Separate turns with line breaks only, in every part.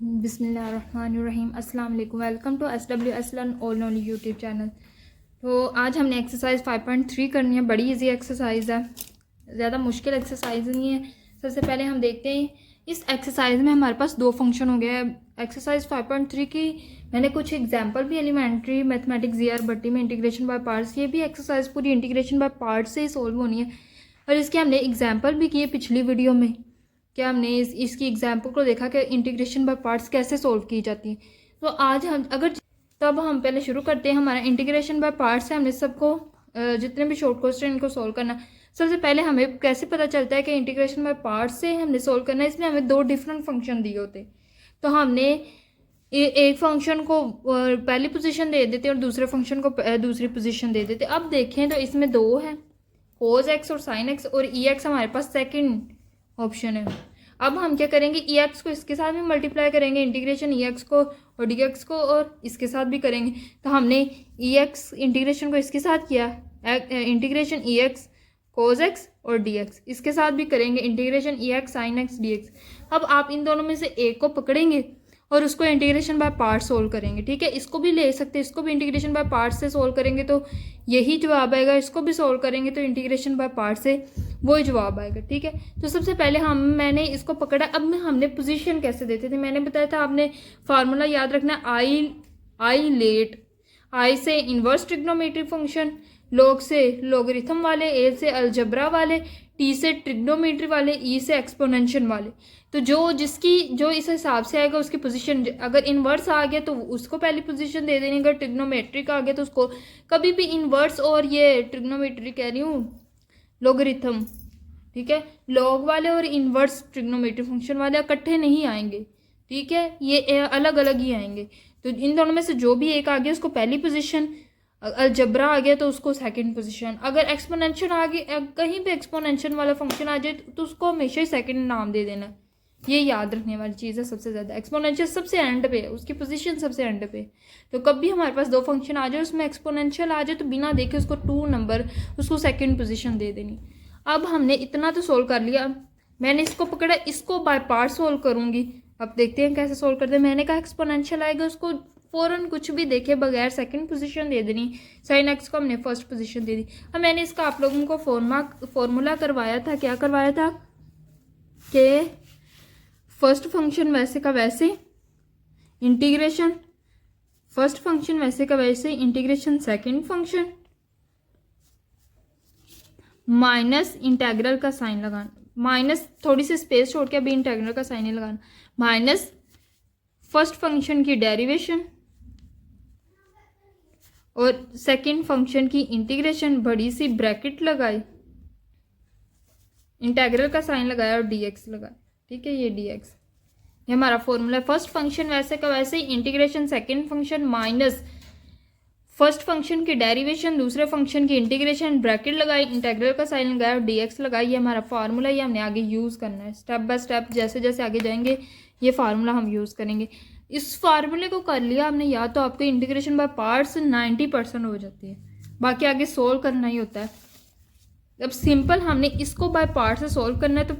बिस्मिल्लाहिर्रहमानिर्रहीम। अस्सलाम वालेकुम। Welcome to SWS Learn All Knowledge YouTube channel. तो आज हमने एक्सरसाइज 5.3 करनी है। बड़ी इजी एक्सरसाइज है, ज़्यादा मुश्किल एक्सरसाइज नहीं है। सबसे पहले हम देखते हैं इस एक्सरसाइज में हमारे पास दो फंक्शन हो गया है। एक्सरसाइज 5.3 की मैंने कुछ एग्जाम्पल भी एलिमेंट्री मैथमेटिक्स जीआर भट्टी में इंटीग्रेशन बाय पार्ट्स, ये भी एक्सरसाइज पूरी इंटीग्रेशन बाय पार्ट्स से ही सोल्व होनी है। और इसके हमने एग्जाम्पल भी किए पिछली वीडियो में, क्या हमने इसकी एग्जाम्पल को देखा कि इंटीग्रेशन बाय पार्ट्स कैसे सोल्व की जाती है। तो आज हम हम पहले शुरू करते हैं। हमारा इंटीग्रेशन बाय पार्ट्स है, हमने सबको जितने भी शॉर्ट क्वेश्चन इनको सोल्व करना। सबसे पहले हमें कैसे पता चलता है कि इंटीग्रेशन बाय पार्ट्स से हमने सोल्व करना है। इसमें हमें दो डिफरेंट फंक्शन दिए होते, तो हमने एक फंक्शन को पहली पोजीशन दे देते और दूसरे फंक्शन को दूसरी पोजीशन दे देते। अब देखें तो इसमें दो है, कोस एक्स और साइन एक्स, और ई एक्स हमारे पास सेकेंड ऑप्शन है। अब हम क्या करेंगे, ई एक्स को इसके साथ भी मल्टीप्लाई करेंगे, इंटीग्रेशन ई एक्स को और डी एक्स को, और इसके साथ भी करेंगे। तो हमने ई एक्स इंटीग्रेशन को इसके साथ किया, इंटीग्रेशन ई एक्स कोस एक्स और डी एक्स इसके साथ भी करेंगे, इंटीग्रेशन ई x sine x d x. अब आप इन दोनों में से एक को पकड़ेंगे और उसको इंटीग्रेशन बाय पार्ट सोल्व करेंगे। ठीक है, इसको भी ले सकते हैं, इसको भी इंटीग्रेशन बाय पार्ट से सोल्व करेंगे तो यही जवाब आएगा। इसको भी सोल्व करेंगे तो इंटीग्रेशन बाय पार्ट से वही जवाब आएगा। ठीक है, तो सबसे पहले मैंने इसको पकड़ा। अब हमने पोजीशन कैसे देते थे, मैंने बताया था आपने फार्मूला याद रखना। आई लेट, आई से इनवर्स ट्रिग्नोमेट्री फंक्शन, लॉग से लॉगरिथम वाले, ए से अलजबरा वाले, टी से ट्रिग्नोमेट्री वाले, ई से एक्सपोनेंशियल वाले। तो जो इस हिसाब से आएगा उसकी पोजीशन, अगर इनवर्स आ गया तो उसको पहली पोजीशन दे देनी, अगर ट्रिग्नोमेट्रिक आ गया तो उसको। कभी भी इनवर्स और ये ट्रिग्नोमेट्री कह रही हूँ लॉगरिथम, ठीक है, लॉग वाले और इनवर्स ट्रिग्नोमेट्री फंक्शन वाले इकट्ठे नहीं आएंगे। ठीक है, ये अलग अलग ही आएंगे। तो इन दोनों में से जो भी एक आ गया उसको पहली पोजीशन, अलजबरा आ गया तो उसको सेकंड पोजीशन। अगर एक्सपोनेंशियल आ गया, कहीं पे एक्सपोनेंशियल वाला फंक्शन आ जाए तो उसको हमेशा ही सेकंड नाम दे देना। ये याद रखने वाली चीज़ है सबसे ज़्यादा। एक्सपोनेंशियल सबसे एंड पे है, उसकी पोजीशन सबसे एंड पे। तो कभी हमारे पास दो फंक्शन आ जाए उसमें एक्सपोनेंशियल आ जाए तो बिना देखे उसको 2 नंबर उसको सेकंड पोजीशन दे देनी। अब हमने इतना तो सोल्व कर लिया, मैंने इसको पकड़ा, इसको बाय पार्ट सोल्व करूँगी। अब देखते हैं कैसे सोल्व करते हैं। मैंने कहा एक्सपोनेंशियल आएगा, उसको फ़ौरन कुछ भी देखे बगैर सेकंड पोजीशन दे देनी। साइन एक्स को हमने फर्स्ट पोजीशन दे दी। अब मैंने इसका आप लोगों को फॉर्मूला करवाया था। क्या करवाया था कि फर्स्ट फंक्शन वैसे का वैसे इंटीग्रेशन फर्स्ट फंक्शन वैसे का वैसे integration second function minus integral का साइन लगाना, माइनस थोड़ी सी स्पेस छोड़ के अभी इंटेग्रल का साइन ही लगाना, माइनस फर्स्ट फंक्शन की डेरिवेशन और सेकंड फंक्शन की इंटीग्रेशन, बड़ी सी ब्रैकेट लगाई, इंटेग्रल का साइन लगाया और डीएक्स लगाया। ठीक है, ये डीएक्स, ये हमारा फॉर्मूला है। फर्स्ट फंक्शन वैसे का वैसे integration second function minus first function की डेरिवेशन दूसरे फंक्शन की इंटीग्रेशन, ब्रैकेट लगाई, इंटेग्रल का साइन लगाया और डीएक्स लगाई। ये हमारा फार्मूला, ये हमने आगे यूज़ करना है। स्टेप बाय स्टेप जैसे जैसे आगे जाएंगे ये फार्मूला हम यूज़ करेंगे। इस फार्मूले को कर लिया हमने, या तो आपके इंटीग्रेशन बाय पार्ट्स 90% हो जाती है, बाकी आगे सोल्व करना ही होता है। अब सिंपल हमने इसको बाय पार्ट से सोल्व करना है, तो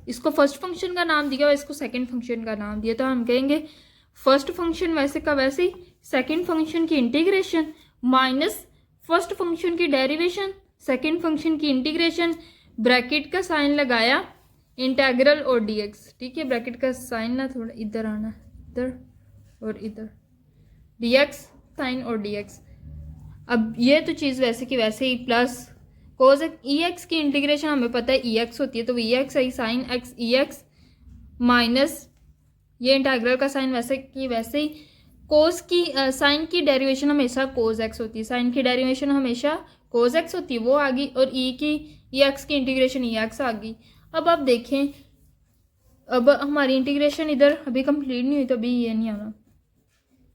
इसको फर्स्ट फंक्शन का नाम दिया और इसको सेकंड फंक्शन का नाम दिया। तो हम कहेंगे फर्स्ट फंक्शन वैसे का वैसे ही सेकंड फंक्शन की इंटीग्रेशन माइनस फर्स्ट फंक्शन की डेरिवेशन सेकंड फंक्शन की इंटीग्रेशन, ब्रैकेट का साइन लगाया, इंटेग्रल और डीएक्स। ठीक है, ब्रैकेट का साइन ना थोड़ा इधर आना, इधर और इधर, डीएक्स साइन और डीएक्स। अब ये तो चीज़ वैसे की वैसे ही, प्लस कोस ई एक्स की इंटीग्रेशन हमें पता है ई एक्स होती है, तो ई एक्स आई साइन एक्स ई एक्स माइनस ये इंटीग्रल का साइन वैसे की वैसे ही, कोस की साइन की डेरिवेशन हमेशा कोस एक्स होती है, साइन की डेरिवेशन हमेशा कोस एक्स होती है, वो आ गई, और ई एक्स की इंटीग्रेशन ई एक्स आ गई। अब आप देखें, अब हमारी इंटीग्रेशन इधर अभी कंप्लीट नहीं हुई तो अभी ये नहीं आना।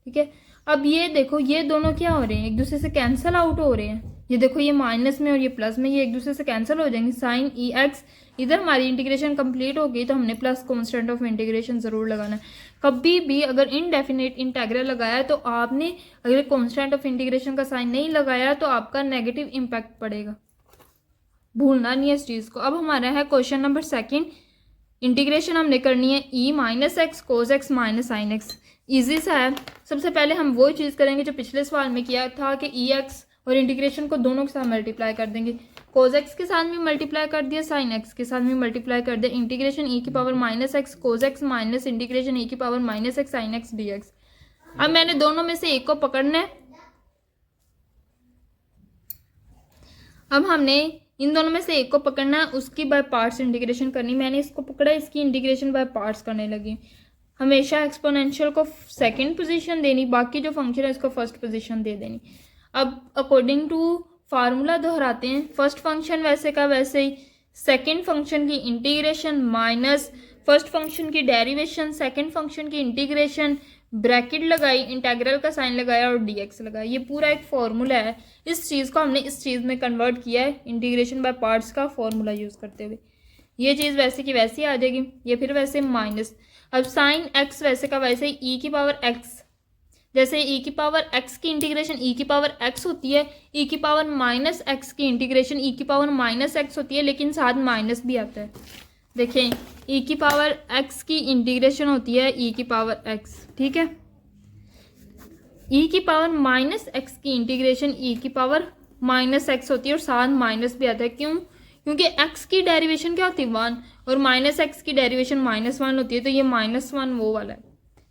ठीक है, अब ये देखो, ये दोनों क्या हो रहे हैं, एक दूसरे से कैंसिल आउट हो रहे हैं। ये देखो, ये माइनस में और ये प्लस में, ये एक दूसरे से कैंसिल हो जाएंगे। साइन ई एक्स, इधर हमारी इंटीग्रेशन कंप्लीट हो गई तो हमने प्लस कांस्टेंट ऑफ इंटीग्रेशन ज़रूर लगाना है। कभी भी अगर इनडेफिनेट इंटीग्रल लगाया तो आपने, अगर कांस्टेंट ऑफ इंटीग्रेशन का साइन नहीं लगाया तो आपका नेगेटिव इम्पैक्ट पड़ेगा, भूलना नहीं है इस चीज़ को। अब हमारा है क्वेश्चन नंबर सेकंड, इंटीग्रेशन हमने करनी है e minus x cos x minus sine x. Easy सा है। सबसे पहले हम वो चीज़ करेंगे जो पिछले सवाल में किया था कि ई एक्स और इंटीग्रेशन को दोनों के साथ मल्टीप्लाई कर देंगे। कोस एक्स के साथ भी मल्टीप्लाई कर दिया, साइन एक्स के साथ भी मल्टीप्लाई कर दिया। इंटीग्रेशन ई की power minus x cos x minus integration e की power minus x sine x d x. अब मैंने दोनों में से एक को पकड़ना है। अब हमने इन दोनों में से एक को पकड़ना है, उसकी बाय पार्ट्स इंटीग्रेशन करनी। मैंने इसको पकड़ा, इसकी इंटीग्रेशन बाय पार्ट्स करने लगी। हमेशा एक्सपोनेंशियल को सेकंड पोजीशन देनी, बाकी जो फंक्शन है इसको फर्स्ट पोजीशन दे देनी। अब अकॉर्डिंग टू फार्मूला दोहराते हैं। फर्स्ट फंक्शन वैसे का वैसे ही, सेकंड फंक्शन की इंटीग्रेशन माइनस फर्स्ट फंक्शन की डेरिवेशन, सेकंड फंक्शन की इंटीग्रेशन, ब्रैकेट लगाई, इंटेग्रल का साइन लगाया और डीएक्स लगाया। ये पूरा एक फॉर्मूला है। इस चीज़ को हमने इस चीज़ में कन्वर्ट किया है इंटीग्रेशन बाय पार्ट्स का फॉर्मूला यूज़ करते हुए। ये चीज़ वैसे की वैसी आ जाएगी, ये फिर वैसे माइनस। अब साइन एक्स वैसे का वैसे ही ई की पावर एक्स, जैसे ई की पावर एक्स की इंटीग्रेशन ई की पावर एक्स होती है, ई की पावर माइनस एक्स की इंटीग्रेशन ई की पावर माइनस एक्स होती है, लेकिन साथ माइनस भी आता है। देखें, ई की पावर एक्स की इंटीग्रेशन होती है ई की पावर एक्स, ठीक है। ई की पावर माइनस एक्स की इंटीग्रेशन ई की पावर माइनस एक्स होती है और साथ माइनस भी आता है। क्यों? क्योंकि एक्स की डेरिवेशन क्या होती है 1 और माइनस एक्स की डेरिवेशन -1 होती है, तो ये -1 वो वाला है,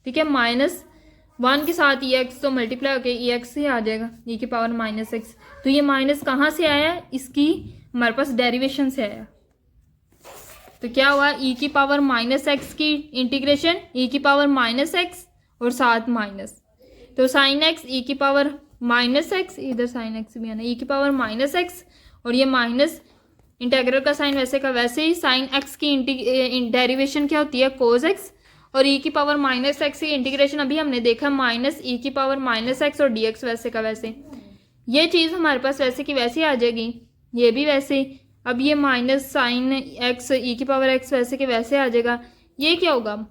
ठीक है। -1 के साथ ई एक्स तो मल्टीप्लाई होकर ई एक्स ही आ जाएगा, ई की पावर माइनस एक्स। तो ये माइनस कहाँ से आया? इसकी हमारे पास डेरिवेशन से आया। तो क्या हुआ? ई की पावर माइनस एक्स की इंटीग्रेशन ई की पावर माइनस एक्स और साथ माइनस, तो साइन एक्स ई की पावर माइनस एक्स, इधर साइन एक्स भी आना, ई की पावर माइनस एक्स और ये माइनस इंटेग्रल का साइन वैसे का वैसे ही। साइन एक्स की डेरिवेशन क्या होती है? कोस एक्स, और ई की पावर माइनस एक्स की इंटीग्रेशन अभी हमने देखा माइनस ई की पावर माइनस एक्स और डी एक्स वैसे का वैसे। ये चीज़ हमारे पास वैसे की वैसे आ जाएगी, ये भी वैसे। अब ये माइनस साइन एक्स ई की पावर एक्स वैसे के वैसे आ जाएगा। ये क्या होगा?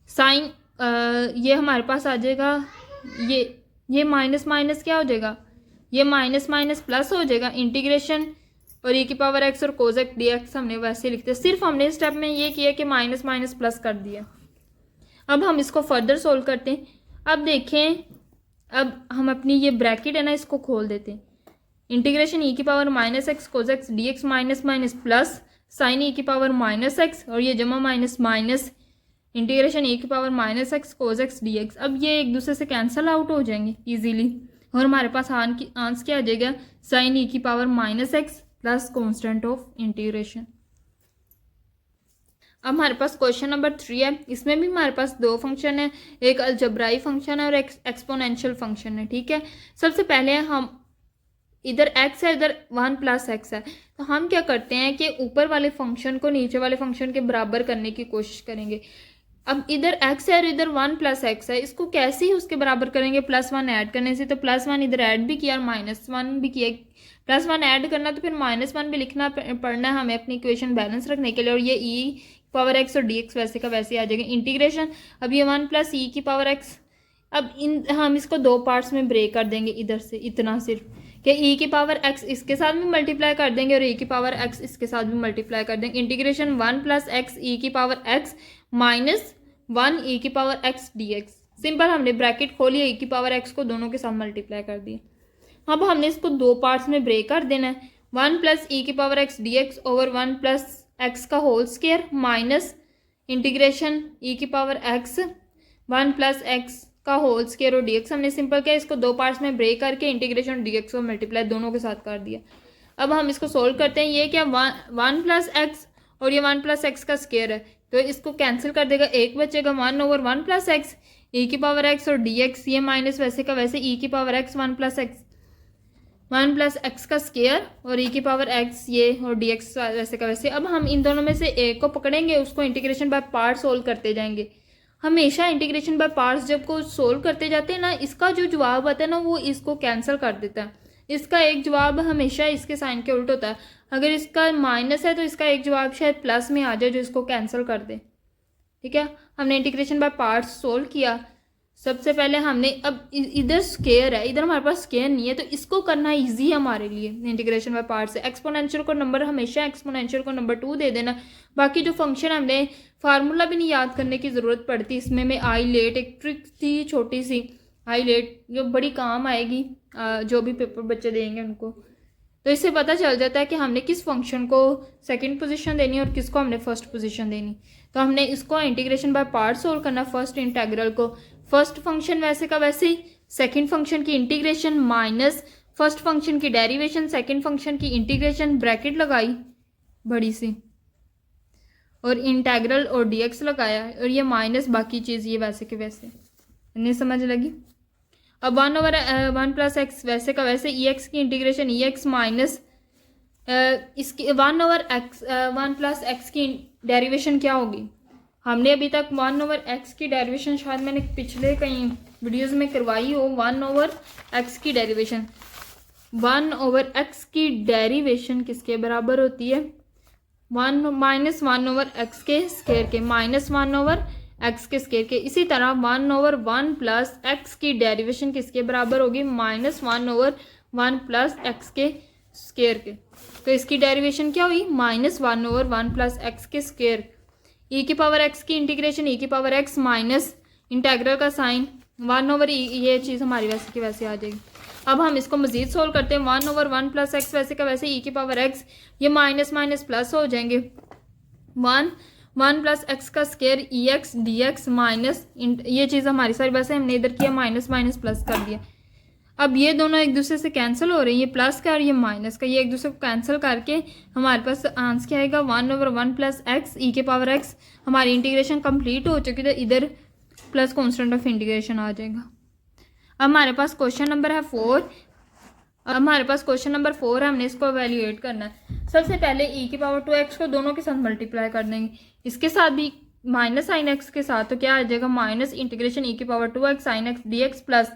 साइन ये हमारे पास आ जाएगा, ये माइनस माइनस क्या हो जाएगा? ये माइनस माइनस प्लस हो जाएगा। इंटीग्रेशन और ई की पावर एक्स और कोस एक्स डी एक्स हमने वैसे लिखते हैं, सिर्फ हमने स्टेप में ये किया कि माइनस माइनस प्लस कर दिया। अब हम इसको फर्दर सोल्व करते हैं। अब देखें, अब हम अपनी ये ब्रैकेट है ना, इसको खोल देते हैं। इंटीग्रेशन ई की power minus x cos x d x minus minus plus sine e की पावर माइनस एक्स और ये जमा माइनस माइनस इंटीग्रेशन ई की power minus x cos x d x. अब ये एक दूसरे से कैंसिल आउट हो जाएंगे इजीली और हमारे पास आंसर क्या आ जाएगा? साइन ई की power minus x plus constant of integration. अब हमारे पास क्वेश्चन नंबर 3 है। इसमें भी हमारे पास दो फंक्शन है, एक अलजब्राई फंक्शन है और एक एक्सपोनेंशियल फंक्शन है, ठीक है। सबसे पहले हम इधर x है, इधर 1 + x है, तो हम क्या करते हैं कि ऊपर वाले फंक्शन को नीचे वाले फंक्शन के बराबर करने की कोशिश करेंगे। अब इधर x है और इधर 1 + x है, इसको कैसे ही उसके बराबर करेंगे? +1 ऐड करने से। तो +1 इधर ऐड भी किया और -1 भी किया। +1 ऐड करना तो फिर -1 भी लिखना पड़ना है हमें अपनी इक्वेशन बैलेंस रखने के लिए। और ये ई पावर x और dx वैसे का वैसे आ जाएगा। इंटीग्रेशन, अब ये 1 + e की पावर x, अब हम इसको दो पार्ट्स में ब्रेक कर देंगे इधर से, इतना सिर्फ कि e की पावर x इसके साथ भी मल्टीप्लाई कर देंगे और e की पावर x इसके साथ भी मल्टीप्लाई कर देंगे। इंटीग्रेशन 1 + x e की पावर x माइनस 1 e की पावर x dx। सिंपल, हमने ब्रैकेट खोली, e की पावर x को दोनों के साथ मल्टीप्लाई कर दिया। अब हमने इसको दो पार्ट्स में ब्रेक कर देना है। 1 + e की power x dx over 1 + x का whole square minus integration e की पावर x 1 + x का होल स्क्वायर और dx। हमने सिंपल किया, इसको दो पार्ट्स में ब्रेक करके इंटीग्रेशन dx को मल्टीप्लाई दोनों के साथ कर दिया। अब हम इसको सोल्व करते हैं। ये क्या 1 + x और ये 1 + x का स्क्वायर है, तो इसको कैंसिल कर देगा, एक बचेगा 1 ओवर 1 + x e की पावर x और dx। ये माइनस वैसे का वैसे e की पावर x 1 + x का स्क्वायर और e की पावर x ये और dx वैसे का वैसे। अब हम इन दोनों में से एक को पकड़ेंगे, उसको इंटीग्रेशन बाय पार्ट सोल्व करते जाएंगे। हमेशा इंटीग्रेशन बाय पार्ट्स जब को सोल्व करते जाते हैं ना, इसका जो जवाब आता है ना वो इसको कैंसिल कर देता है। इसका एक जवाब हमेशा इसके साइन के उल्ट होता है। अगर इसका माइनस है तो इसका एक जवाब शायद प्लस में आ जाए जो इसको कैंसिल कर दे, ठीक है। हमने इंटीग्रेशन बाय पार्ट्स सोल्व किया। सबसे पहले हमने अब इधर स्केयर है, इधर हमारे पास स्केयर नहीं है, तो इसको करना इजी है हमारे लिए इंटीग्रेशन बाय पार्ट से। एक्सपोनेंशियल को नंबर हमेशा एक्सपोनेंशियल को नंबर 2 दे देना। बाकी जो फंक्शन हमने फार्मूला भी नहीं याद करने की ज़रूरत पड़ती। इसमें मैं आई लेट एक ट्रिक थी छोटी सी, आई लेट जो बड़ी काम आएगी जो भी पेपर बच्चे देंगे उनको। तो इससे पता चल जाता है कि हमने किस फंक्शन को सेकंड पोजीशन देनी है और किसको हमने फर्स्ट पोजीशन देनी। तो हमने इसको इंटीग्रेशन बाय पार्ट सोल्व करना। फर्स्ट इंटेग्रल को फर्स्ट फंक्शन वैसे का वैसे ही, सेकंड फंक्शन की इंटीग्रेशन माइनस फर्स्ट फंक्शन की डेरिवेशन, सेकंड फंक्शन की इंटीग्रेशन, ब्रैकेट लगाई बड़ी सी और इंटेग्रल और डीएक्स लगाया और ये माइनस बाकी चीज़ ये वैसे के वैसे। इन्हें समझ लगी। अब 1/1 प्लस एक्स वैसे का वैसे ई एक्स की इंटीग्रेशन ई एक्स माइनस इसकी 1/1 प्लस एक्स की डेरिवेशन क्या होगी। हमने अभी तक 1/x की डेरिवेशन शायद मैंने पिछले कई वीडियोस में करवाई हो। 1/x की डेरिवेशन 1/x की डेरिवेशन किसके बराबर होती है, 1 माइनस 1/x के स्क्वायर के माइनस 1/x के स्क्वायर के। इसी तरह 1/1 प्लस एक्स की डेरिवेशन किसके बराबर होगी, माइनस 1/1 प्लस एक्स के स्क्वायर के। तो इसकी डेरिवेशन क्या हुई, माइनस 1/1 प्लस एक्स के स्क्वायर। ई की पावर एक्स की इंटीग्रेशन ई की पावर एक्स माइनस इंटेग्रल का साइन 1/e, ये चीज़ हमारी वैसे की वैसे आ जाएगी। अब हम इसको मजीद सोल्व करते हैं। 1/1 प्लस एक्स वैसे का वैसे ई की पावर एक्स, ये माइनस माइनस प्लस हो जाएंगे। 1 प्लस एक्स का स्क्वायर ई एक्स डी एक्स माइनस ये चीज़ हमारी सारी वैसे हमने इधर किया माइनस माइनस प्लस कर दिया। अब ये दोनों एक दूसरे से कैंसिल हो रहे हैं, ये प्लस का और ये माइनस का, ये एक दूसरे को कैंसिल करके हमारे पास आंसर क्या आएगा, 1/1 प्लस एक्स ई के पावर एक्स। हमारी इंटीग्रेशन कंप्लीट हो चुकी है, तो इधर प्लस कॉन्स्टेंट ऑफ इंटीग्रेशन आ जाएगा। अब हमारे पास क्वेश्चन नंबर है 4। अब हमारे पास क्वेश्चन नंबर 4 है, हमने इसको एवेल्यूएट करना है। सबसे पहले ई की पावर 2x को दोनों के साथ मल्टीप्लाई कर देंगे, इसके साथ भी माइनस साइन एक्स के साथ, तो क्या आ जाएगा, माइनस इंटीग्रेशन ई की power 2x sine x d x plus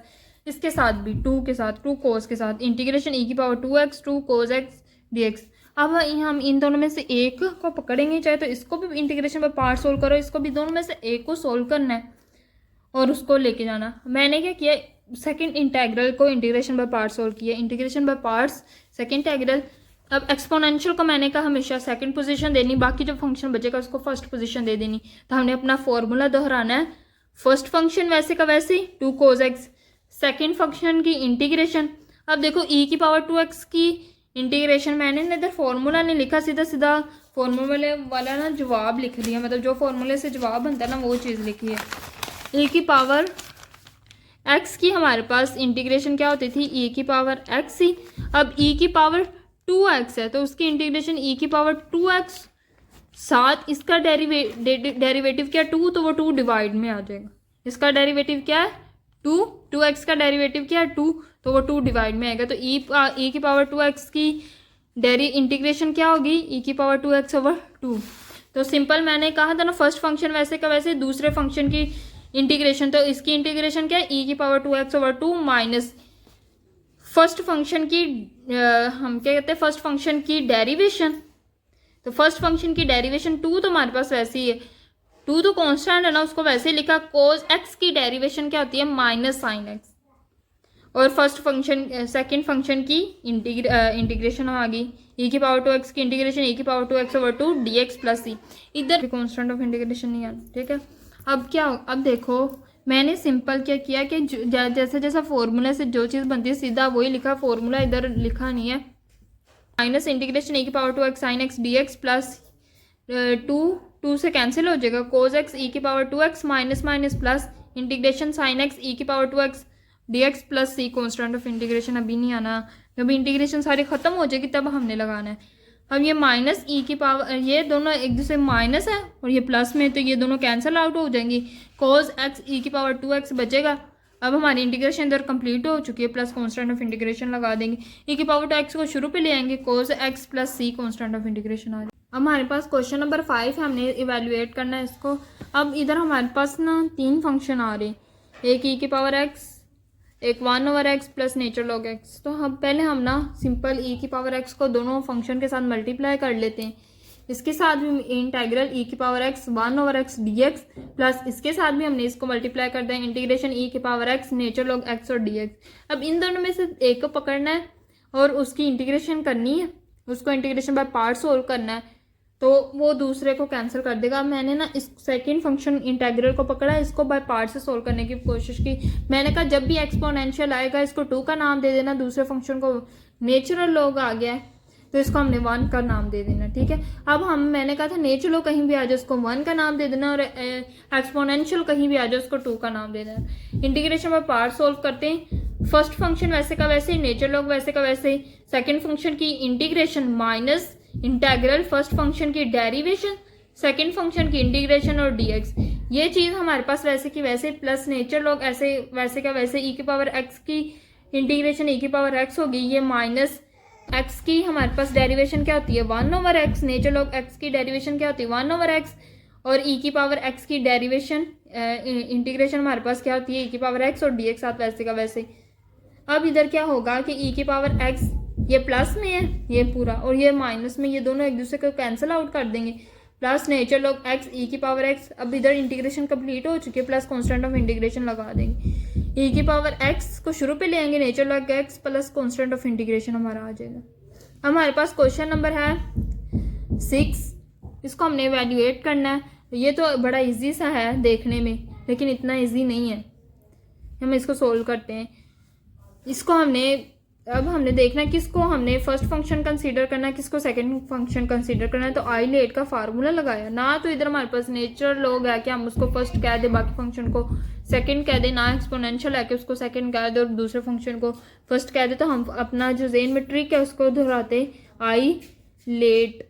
इसके साथ भी 2 के साथ 2 कोस के साथ इंटीग्रेशन ई की पावर 2x 2 कोस एक्स डी एक्स। अब हम इन दोनों में से एक को पकड़ेंगे, चाहे तो इसको भी इंटीग्रेशन पर पार्ट सोल्व करो, इसको भी दोनों में से एक को सोल्व करना है और उसको लेके जाना। मैंने क्या किया, सेकंड इंटेग्रल को इंटीग्रेशन बाय पार्ट सोल्व किया, integration by parts second integral. अब एक्सपोनेंशियल को मैंने कहा हमेशा सेकंड पोजीशन देनी, बाकी जो फंक्शन बचेगा उसको फर्स्ट पोजीशन दे देनी। तो हमने अपना फॉर्मूला दोहराना है। फर्स्ट फंक्शन वैसे का वैसे ही 2 कोस एक्स, सेकेंड फंक्शन की इंटीग्रेशन। अब देखो ई की पावर 2x की इंटीग्रेशन, मैंने ना इधर फॉर्मूला नहीं लिखा, सीधा सीधा फॉर्मूले वाला ना जवाब लिख दिया, मतलब जो फॉर्मूले से जवाब बनता है ना वो चीज़ लिखी है। ई की पावर x की हमारे पास इंटीग्रेशन क्या होती थी, ई की पावर x ही। अब ई की पावर 2x है तो उसकी इंटीग्रेशन ई की पावर 2x, साथ इसका डेरिवेटिव क्या 2, तो वो 2 डिवाइड में आ जाएगा। इसका डेरिवेटिव क्या है 2x का डेरिवेटिव क्या है 2, तो वो 2 डिवाइड में आएगा। तो ई की पावर 2x की इंटीग्रेशन क्या होगी, ई की पावर 2x ओवर 2। तो सिंपल मैंने कहा था ना, फर्स्ट फंक्शन वैसे का वैसे दूसरे फंक्शन की इंटीग्रेशन, तो इसकी इंटीग्रेशन क्या है, ई की power 2x over 2 minus first function की हम क्या कहते हैं, फर्स्ट फंक्शन की डेरिवेशन। तो फर्स्ट फंक्शन की डेरिवेशन 2 तो हमारे पास वैसे ही है, 2 तो कांस्टेंट है ना, उसको वैसे ही लिखा। कोस एक्स की डेरिवेशन क्या होती है, माइनस साइन एक्स। और फर्स्ट फंक्शन सेकंड फंक्शन की इंटीग्रेशन आ गई, ई की पावर 2x की इंटीग्रेशन ई की power 2x over 2 dx plus c. इधर कांस्टेंट ऑफ इंटीग्रेशन नहीं आना, ठीक है। अब क्या, अब देखो मैंने सिंपल क्या किया कि जैसा जैसा फॉर्मूला से जो चीज़ बनती है सीधा वही लिखा, फॉर्मूला इधर लिखा नहीं है। माइनस इंटीग्रेशन ई की power 2x sine x d x plus 2 से कैंसिल हो जाएगा, कोस एक्स ई की power 2x minus minus plus integration sine x e की power 2x dx plus c. Constant of integration अभी नहीं आना, जब इंटीग्रेशन सारी ख़त्म हो जाएगी तब हमने लगाना है। अब ये माइनस ई की पावर, ये दोनों एक दूसरे माइनस है और ये प्लस में, तो ये दोनों कैंसिल आउट हो जाएंगी। कोस एक्स ई की पावर 2x बचेगा। अब हमारी इंटीग्रेशन इधर कंप्लीट हो चुकी है, प्लस कॉन्स्टेंट ऑफ इंटीग्रेशन लगा देंगे। ई की पावर 2x को शुरू पे ले आएंगे, cos x plus c constant of integration आ जाएगा। अब हमारे पास क्वेश्चन नंबर 5 है, हमने इवेल्युएट करना है इसको। अब इधर हमारे पास ना 3 फंक्शन आ रहे हैं, एक ई की पावर एक्स, एक 1/x plus nature log x. तो हम पहले हम ना सिंपल ई की पावर एक्स को दोनों फंक्शन के साथ मल्टीप्लाई कर लेते हैं। इसके साथ भी इंटीग्रल ई की power x 1/x dx plus इसके साथ भी हमने इसको मल्टीप्लाई कर दें इंटीग्रेशन ई की power x nature log x और dx। अब इन दोनों में से एक को पकड़ना है और उसकी इंटीग्रेशन करनी है, उसको इंटीग्रेशन बाय पार्ट सोल्व करना है, तो वो दूसरे को कैंसिल कर देगा। मैंने ना इस सेकंड फंक्शन इंटीग्रल को पकड़ा, इसको बाय पार्ट से सोल्व करने की कोशिश की। मैंने कहा जब भी एक्सपोनेंशियल आएगा इसको 2 का नाम दे देना, दूसरे फंक्शन को नेचुरल लॉग आ गया है तो इसको हमने 1 का नाम दे देना, ठीक है। अब मैंने कहा था नेचुरल लॉग कहीं भी आ जाए उसको 1 का नाम दे देना और एक्सपोनेंशियल कहीं भी आ जाए उसको 2 का नाम दे देना। इंटीग्रेशन बाय पार्ट सोल्व करते हैं। फर्स्ट फंक्शन वैसे का वैसे ही, नेचुरल लॉग वैसे का वैसे ही, सेकेंड फंक्शन की integration minus integral first function की डेरिवेशन सेकंड फंक्शन की इंटीग्रेशन और dx, ये चीज हमारे पास वैसे की वैसे प्लस नेचर लॉग ऐसे वैसे का वैसे ई की पावर एक्स की इंटीग्रेशन ई की पावर एक्स होगी, ये माइनस एक्स की हमारे पास डेरिवेशन क्या होती है 1/x, नेचर लॉग एक्स की डेरिवेशन क्या होती है 1/x और ई की पावर एक्स की डेरिवेशन इंटीग्रेशन हमारे पास क्या होती है ई की पावर एक्स और dx साथ वैसे का वैसे। अब इधर क्या होगा कि ई की पावर एक्स ये प्लस में है ये पूरा और ये माइनस में, ये दोनों एक दूसरे को कैंसिल आउट कर देंगे, plus nature log x e की पावर एक्स। अब इधर इंटीग्रेशन कंप्लीट हो चुकी है, प्लस कांस्टेंट ऑफ इंटीग्रेशन लगा देंगे, ई की पावर एक्स को शुरू पे ले आएंगे nature log x plus constant of integration हमारा आ जाएगा। हमारे पास क्वेश्चन नंबर है 6, इसको हमने इवेल्युएट करना है। ये तो बड़ा ईजी सा है देखने में लेकिन इतना ईजी नहीं है। हम इसको सोल्व करते हैं। इसको हमने देखना है किसको हमने फर्स्ट फंक्शन कंसीडर करना है, किसको सेकंड फंक्शन कंसीडर करना है। तो आई लेट का फार्मूला लगाया ना, तो इधर हमारे पास नेचुरल लॉग है कि हम उसको फर्स्ट कह दे, बाकी फंक्शन को सेकंड कह दे, ना एक्सपोनेंशियल है कि उसको सेकंड कह दे और दूसरे फंक्शन को फर्स्ट कह दे। तो हम अपना जो ज़ेन में ट्रिक है उसको दोहराते, आई लेट।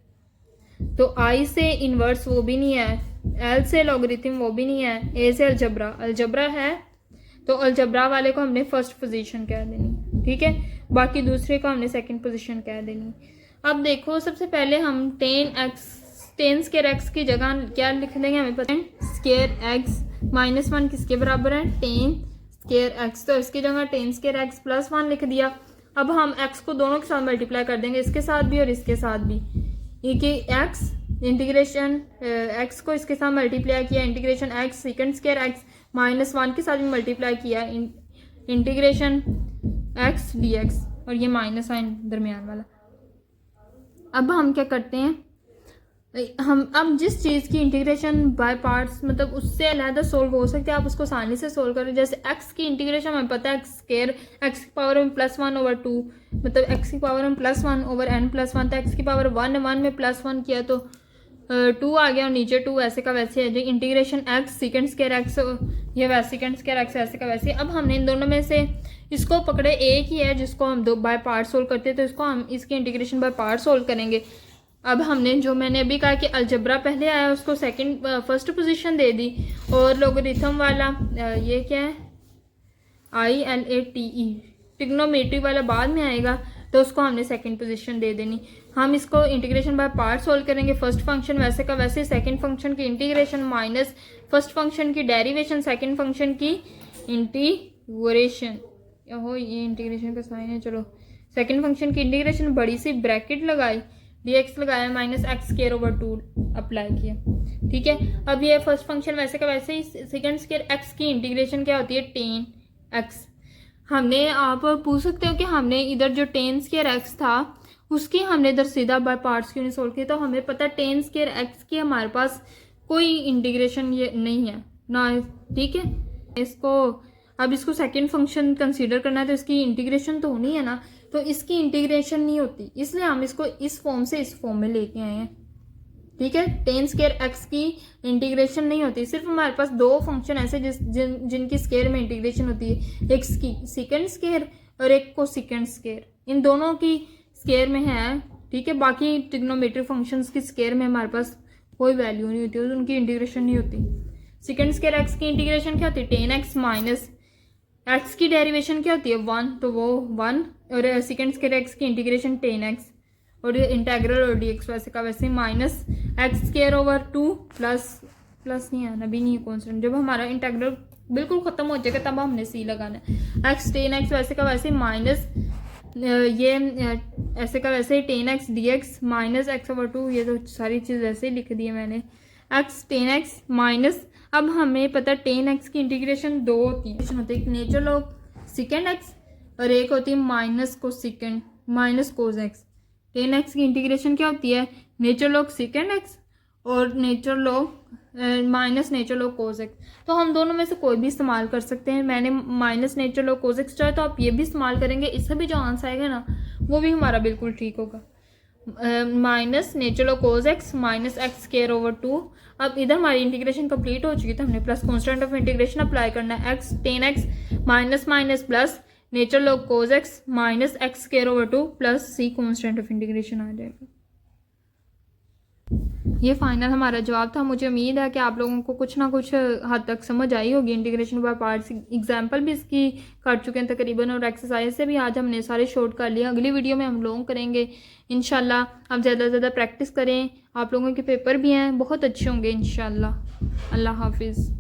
तो आई से इनवर्स वो भी नहीं है, एल से लॉगरिथम वो भी नहीं है, ए से अलजबरा है तो अलजबरा वाले को हमने फर्स्ट पोजीशन कह देनी, ठीक है। बाकी दूसरे को हमने सेकंड पोजीशन कह देनी। अब देखो सबसे पहले हम टेन स्क्वायर एक्स की जगह क्या लिख देंगे, हमें पता है स्क्वायर एक्स -1 किसके बराबर है 10 स्क्वायर एक्स, तो इसकी जगह 10 स्क्वायर एक्स प्लस 1 लिख दिया। अब हम एक्स को दोनों के साथ मल्टीप्लाई कर देंगे, इसके साथ भी और इसके साथ भी। ये एक्स इंटीग्रेशन एक्स को इसके साथ मल्टीप्लाई किया, integration x second square x -1 के साथ भी मल्टीप्लाई किया, इंटीग्रेशन एक्स dx और ये माइनस साइन दरमियान वाला। अब हम क्या करते हैं, हम अब जिस चीज़ की इंटीग्रेशन बाय पार्ट्स मतलब उससे अलहदा सोल्व हो सकते हैं, आप उसको आसानी से सोल्व करें। जैसे एक्स की इंटीग्रेशन हमें पता है एक्स स्क्वायर एक्स की पावर में +1/2 मतलब एक्स की पावर में +1/n+1, तो एक्स की पावर 1 में +1 किया तो 2 आ गया और नीचे 2 ऐसे का वैसे है। जो integration x second square x ये वैसे सेकंड स्क्वायर एक्स ऐसे का वैसे। अब हमने इन दोनों में से इसको पकड़े, एक ही है जिसको हम दो बाय पार्ट सोल्व करते हैं, तो इसको हम इसकी इंटीग्रेशन बाय पार्ट सोल्व करेंगे। अब हमने जो मैंने अभी कहा कि अलजबरा पहले आया उसको फर्स्ट पोजीशन दे दी और लोगरिथम वाला ये क्या है ILATE ट्रिग्नोमेट्री वाला बाद में आएगा तो उसको हमने सेकंड पोजीशन दे देनी। हम इसको इंटीग्रेशन बाय पार्ट सोल्व करेंगे। फर्स्ट फंक्शन वैसे का वैसे, सेकंड फंक्शन की इंटीग्रेशन माइनस फर्स्ट फंक्शन की डेरिवेशन सेकंड फंक्शन की इंटीग्रेशन। हो ये इंटीग्रेशन का साइन है, चलो सेकंड फंक्शन की इंटीग्रेशन बड़ी सी ब्रैकेट लगाई, dx लगाया -x²/2 अप्लाई किया, ठीक है। अब ये फर्स्ट फंक्शन वैसे का वैसे ही, सेकंड स्क्वायर x की इंटीग्रेशन क्या होती है 10x। हमने आप पूछ सकते हो कि हमने इधर जो 10 स्क्वायर x था उसकी हमने इधर सीधा बाय पार्ट्स क्यों नहीं सोल्व किया, तो हमें पता 10 स्क्वायर x की हमारे पास कोई इंटीग्रेशन ये नहीं है ना, ठीक है। इसको सेकंड फंक्शन कंसीडर करना है तो इसकी इंटीग्रेशन तो होनी है ना, तो इसकी इंटीग्रेशन नहीं होती, इसलिए हम इसको इस फॉर्म से इस फॉर्म में लेके आए हैं, ठीक है। 10 स्क्वायर एक्स की इंटीग्रेशन नहीं होती, सिर्फ हमारे पास दो फंक्शन ऐसे जिनकी स्क्वायर में इंटीग्रेशन होती है, एक की सेकंड स्क्वायर और एक को सेकंड स्क्वायर, इन दोनों की स्क्वायर में है, ठीक है। बाकी ट्रिग्नोमेट्रिक फंक्शंस की स्क्वायर में हमारे पास कोई वैल्यू नहीं होती, उनकी इंटीग्रेशन नहीं होती। सेकंड स्क्वायर एक्स की इंटीग्रेशन क्या होती है 10x माइनस एक्स की डेरिवेशन क्या होती है 1, तो वो 1 और सेकंड स्क्वायर एक्स की इंटीग्रेशन 10x और इंटीग्रल और dx वैसे का वैसे -x²/2 प्लस नहीं आना भी नहीं है कॉन्स्टेंट। जब हमारा इंटीग्रल बिल्कुल खत्म हो जाएगा तब हमने c लगाना है, x 10x वैसे का वैसे ये ऐसे का वैसे ही 10x dx minus x over 2, ये तो सारी चीज़ वैसे ही लिख दी है मैंने। x 10x माइनस, अब हमें पता है 10x की इंटीग्रेशन 2 होती है, एक नेचर लॉग सेकेंड x और एक होती है माइनस को second minus cos x। 10x की इंटीग्रेशन क्या होती है, नेचर लॉग सेकेंड x और nature log minus nature log cos x. तो हम दोनों में से कोई भी इस्तेमाल कर सकते हैं। मैंने minus nature log cos x चाहे तो आप ये भी इस्तेमाल करेंगे, इससे भी जो आंसर आएगा ना वो भी हमारा बिल्कुल ठीक होगा। Minus nature log cos x minus x square over 2। अब इधर हमारी इंटीग्रेशन कंप्लीट हो चुकी है, तो हमने plus constant of integration apply करना है। X 10x minus minus plus nature log cos x minus x square over 2 plus c constant of integration आ जाएगा। ये फाइनल हमारा जवाब था। मुझे उम्मीद है कि आप लोगों को कुछ ना कुछ हद तक समझ आई होगी। इंटीग्रेशन बाय पार्ट्स एग्जांपल भी इसकी कर चुके हैं तकरीबन, और एक्सरसाइज से भी आज हमने सारे शॉर्ट कर लिए। अगली वीडियो में हम लोग करेंगे इंशाल्लाह। आप ज़्यादा से ज़्यादा प्रैक्टिस करें, आप लोगों के पेपर भी हैं बहुत अच्छे होंगे इंशाल्लाह। अल्लाह हाफिज़।